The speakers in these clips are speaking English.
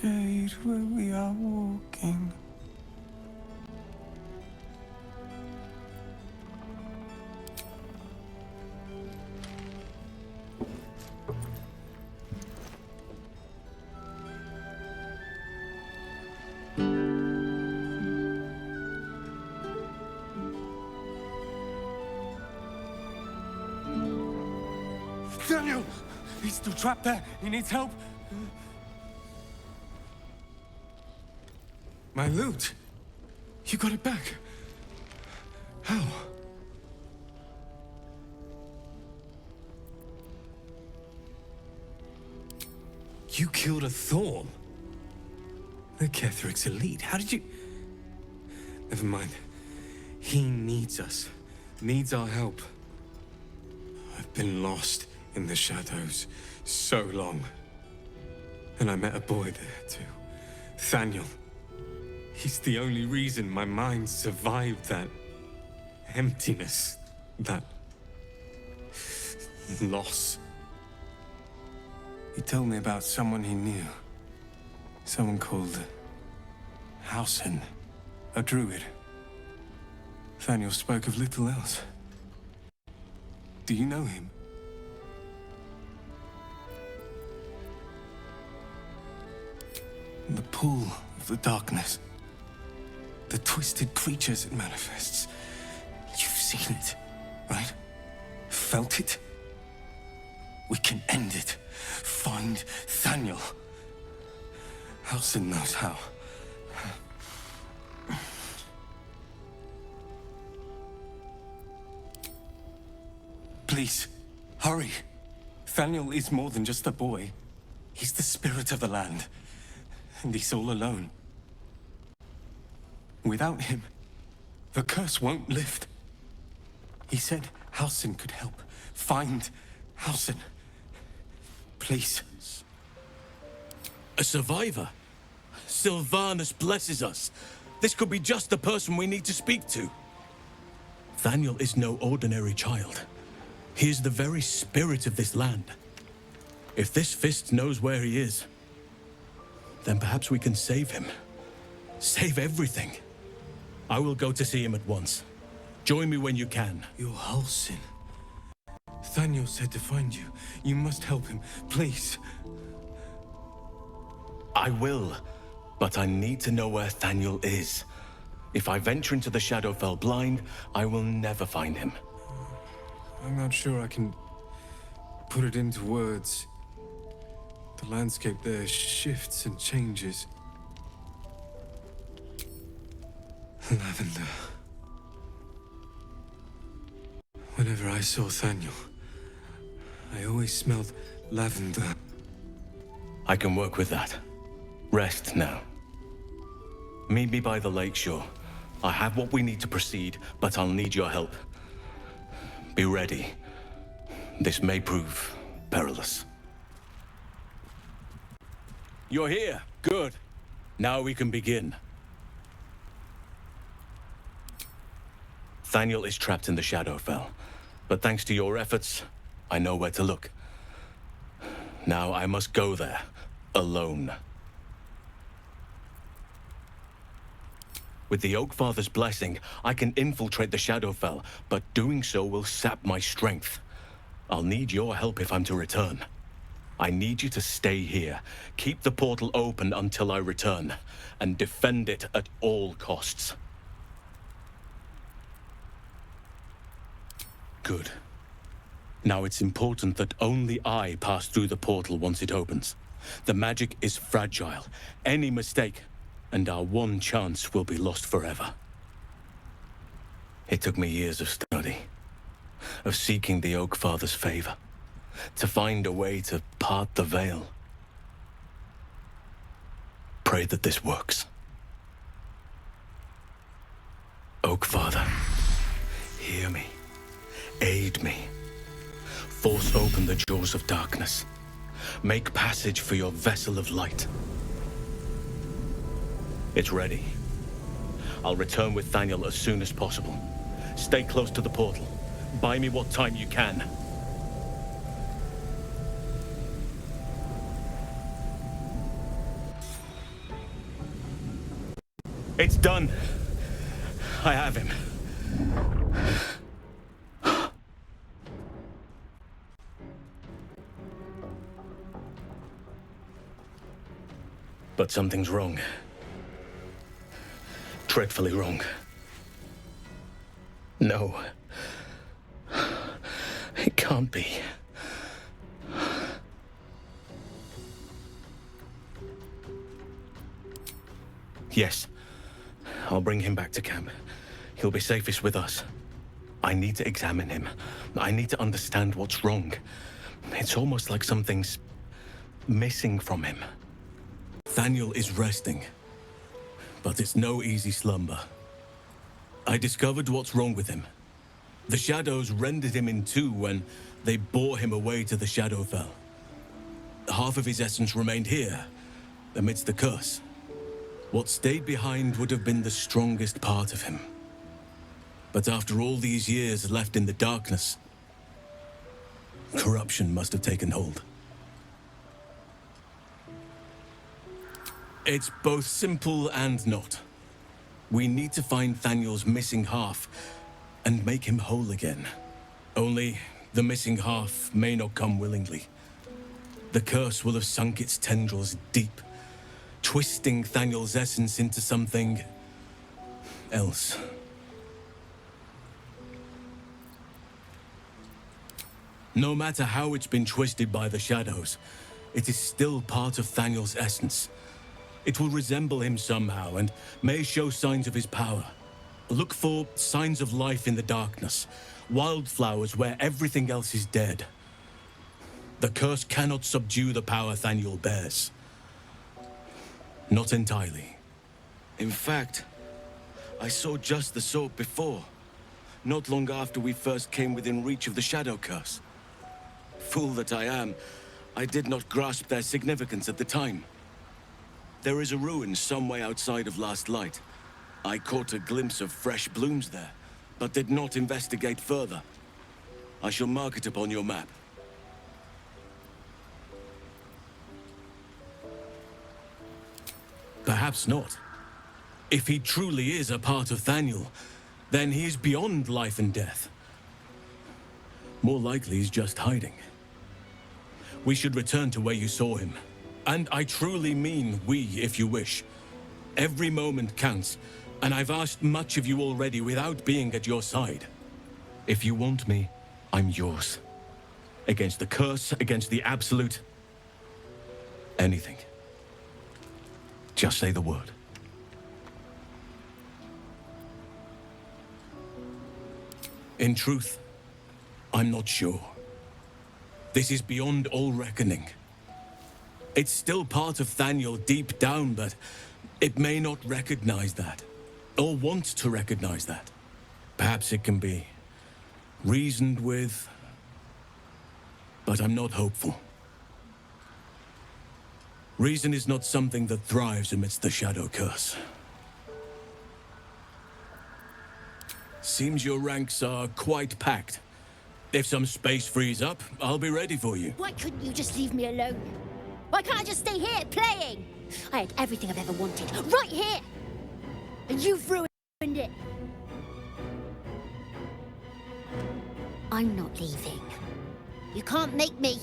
shade where we are walking. Daniel! He's still trapped there. He needs help. My loot. You got it back. How? You killed a Thorn? The Ketheric's elite. How did you... Never mind. He needs us. Needs our help. I've been lost in the shadows so long. And I met a boy there too. Thaniel. He's the only reason my mind survived that emptiness, that loss. He told me about someone he knew. Someone called Halsin, a druid. Thaniel spoke of little else. Do you know him? The pool of the darkness. The twisted creatures it manifests. You've seen it, right? Felt it? We can end it. Find Thaniel. Halsin knows how. Please, hurry. Thaniel is more than just a boy. He's the spirit of the land. And he's all alone. Without him, the curse won't lift. He said Halsin could help. Find Halsin. Please. A survivor? Sylvanus blesses us. This could be just the person we need to speak to. Thaniel is no ordinary child. He is the very spirit of this land. If this fist knows where he is, then perhaps we can save him. Save everything. I will go to see him at once. Join me when you can. You're Halsin. Thaniel said to find you. You must help him, please. I will, but I need to know where Thaniel is. If I venture into the Shadowfell blind, I will never find him. I'm not sure I can put it into words. The landscape there shifts and changes. Lavender. Whenever I saw Thaniel, I always smelled lavender. I can work with that. Rest now. Meet me by the lakeshore. I have what we need to proceed, but I'll need your help. Be ready. This may prove perilous. You're here. Good. Now we can begin. Thaniel is trapped in the Shadowfell, but thanks to your efforts, I know where to look. Now I must go there, alone. With the Oakfather's blessing, I can infiltrate the Shadowfell, but doing so will sap my strength. I'll need your help if I'm to return. I need you to stay here, keep the portal open until I return, and defend it at all costs. Good. Now it's important that only I pass through the portal once it opens. The magic is fragile. Any mistake, and our one chance will be lost forever. It took me years of study, of seeking the Oakfather's favor, to find a way to part the veil. Pray that this works. Oakfather, hear me. Aid me. Force open the jaws of darkness. Make passage for your vessel of light. It's ready. I'll return with Thaniel as soon as possible. Stay close to the portal. Buy me what time you can. It's done. I have him. But something's wrong. Dreadfully wrong. No. It can't be. Yes. I'll bring him back to camp. He'll be safest with us. I need to examine him. I need to understand what's wrong. It's almost like something's missing from him. Thaniel is resting, but it's no easy slumber. I discovered what's wrong with him. The shadows rendered him in two when they bore him away to the Shadowfell. Half of his essence remained here, amidst the curse. What stayed behind would have been the strongest part of him. But after all these years left in the darkness, corruption must have taken hold. It's both simple and not. We need to find Thaniel's missing half and make him whole again. Only the missing half may not come willingly. The curse will have sunk its tendrils deep, twisting Thaniel's essence into something else. No matter how it's been twisted by the shadows, it is still part of Thaniel's essence. It will resemble him somehow and may show signs of his power. Look for signs of life in the darkness, wildflowers where everything else is dead. The curse cannot subdue the power Thaniel bears. Not entirely. In fact, I saw just the sort before, not long after we first came within reach of the Shadow Curse. Fool that I am, I did not grasp their significance at the time. There is a ruin some way outside of Last Light. I caught a glimpse of fresh blooms there, but did not investigate further. I shall mark it upon your map. Perhaps not. If he truly is a part of Thaniel, then he is beyond life and death. More likely he's just hiding. We should return to where you saw him. And I truly mean we, if you wish. Every moment counts, and I've asked much of you already without being at your side. If you want me, I'm yours. Against the curse, against the absolute. Anything. Just say the word. In truth, I'm not sure. This is beyond all reckoning. It's still part of Thaniel deep down, but it may not recognize that, or want to recognize that. Perhaps it can be reasoned with, but I'm not hopeful. Reason is not something that thrives amidst the Shadow Curse. Seems your ranks are quite packed. If some space frees up, I'll be ready for you. Why couldn't you just leave me alone? Why can't I just stay here, playing? I had everything I've ever wanted, right here! And you've ruined it. I'm not leaving. You can't make me.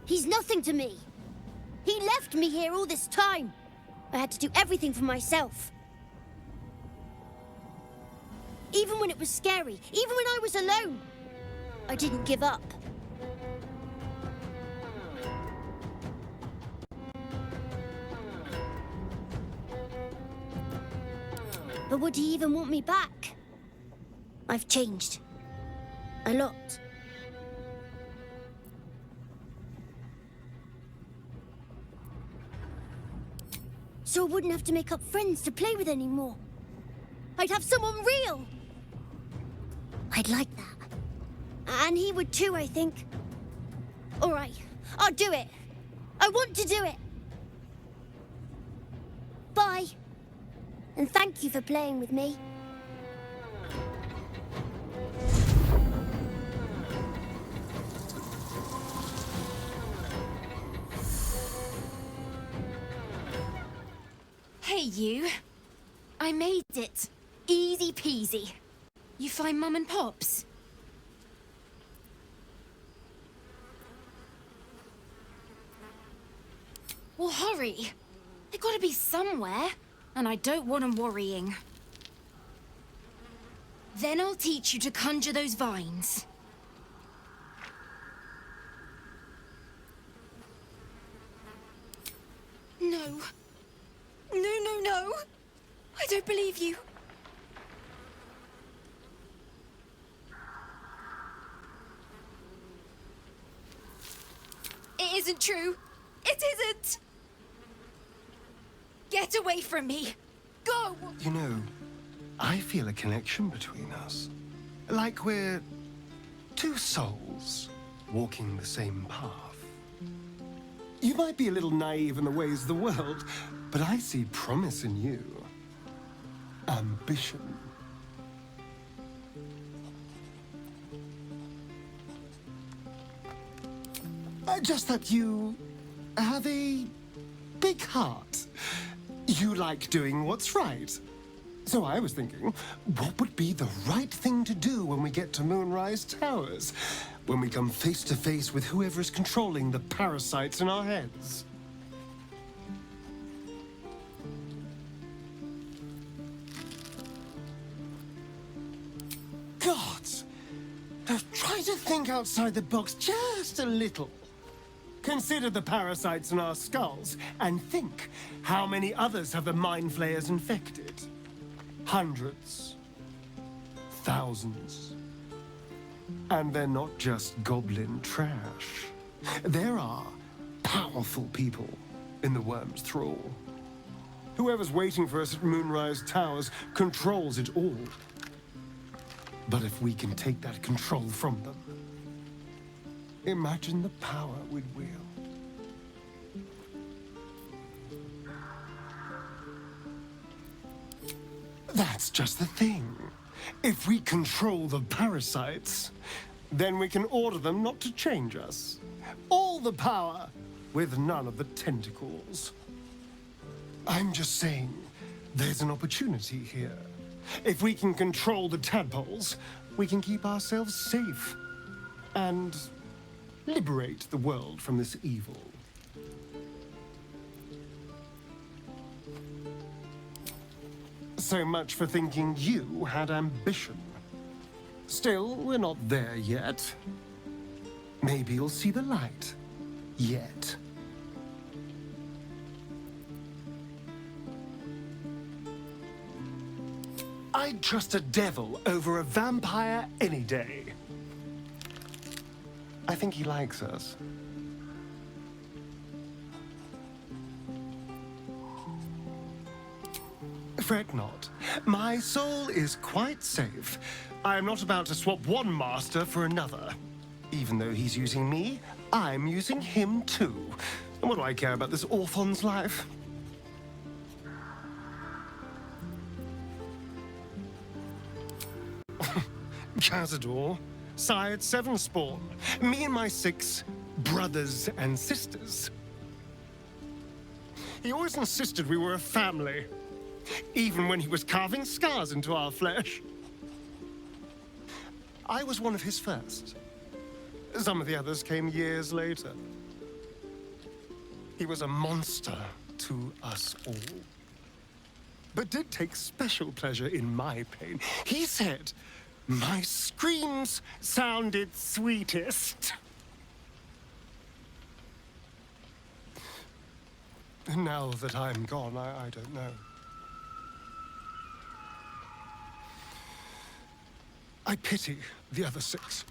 He's nothing to me. He left me here all this time. I had to do everything for myself. Even when it was scary, even when I was alone, I didn't give up. But would he even want me back? I've changed. A lot. So I wouldn't have to make up friends to play with anymore. I'd have someone real. I'd like that. And he would too, I think. All right, I'll do it. I want to do it. Bye. And thank you for playing with me. you. I made it. Easy peasy. You find Mum and Pops? Well, hurry. They gotta be somewhere, and I don't want them worrying. Then I'll teach you to conjure those vines. No. No. I don't believe you. It isn't true. It isn't! Get away from me! Go! You know, I feel a connection between us. Like we're two souls walking the same path. You might be a little naive in the ways of the world, but I see promise in you. Ambition. Just that you have a big heart. You like doing what's right. So I was thinking, what would be the right thing to do when we get to Moonrise Towers? When we come face to face with whoever is controlling the parasites in our heads? Gods! Now try to think outside the box just a little. Consider the parasites in our skulls, and think how many others have the Mind Flayers infected. Hundreds. Thousands. And they're not just goblin trash. There are powerful people in the Worm's thrall. Whoever's waiting for us at Moonrise Towers controls it all. But if we can take that control from them, imagine the power we'd wield. That's just the thing. If we control the parasites, then we can order them not to change us. All the power, with none of the tentacles. I'm just saying, there's an opportunity here. If we can control the tadpoles, we can keep ourselves safe. And liberate the world from this evil. So much for thinking you had ambition. Still, we're not there yet. Maybe you'll see the light. Yet. I'd trust a devil over a vampire any day. I think he likes us. Fret not. My soul is quite safe. I am not about to swap one master for another. Even though he's using me, I'm using him too. And what do I care about this orphan's life? Cazador, sired 7 spawn. Me and my 6 brothers and sisters. He always insisted we were a family. Even when he was carving scars into our flesh. I was one of his first. Some of the others came years later. He was a monster to us all. But did take special pleasure in my pain. He said, my screams sounded sweetest. And now that I'm gone, I don't know. I pity the other 6.